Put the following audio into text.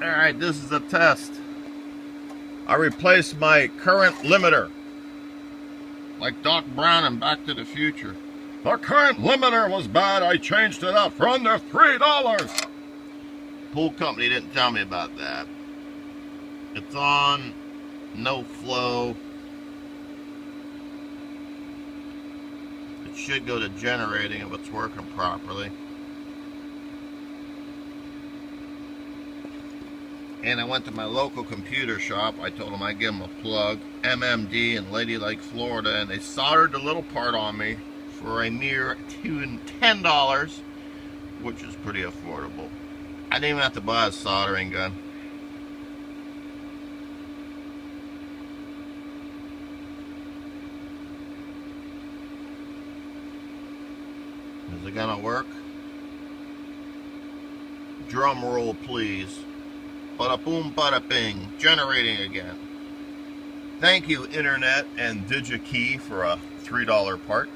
Alright, this is a test. I replaced my current limiter. Like Doc Brown in Back to the Future. The current limiter was bad. I changed it out for under $3. Pool company didn't tell me about that. It's on, no flow. It should go to generating if it's working properly. And I went to my local computer shop. I told them I'd give them a plug. MMD in Lady Lake, Florida. And they soldered the little part on me for a mere $10, which is pretty affordable. I didn't even have to buy a soldering gun. Is it gonna work? Drum roll, please. Bada boom, bada bing. Generating again. Thank you, Internet and DigiKey, for a $3 part.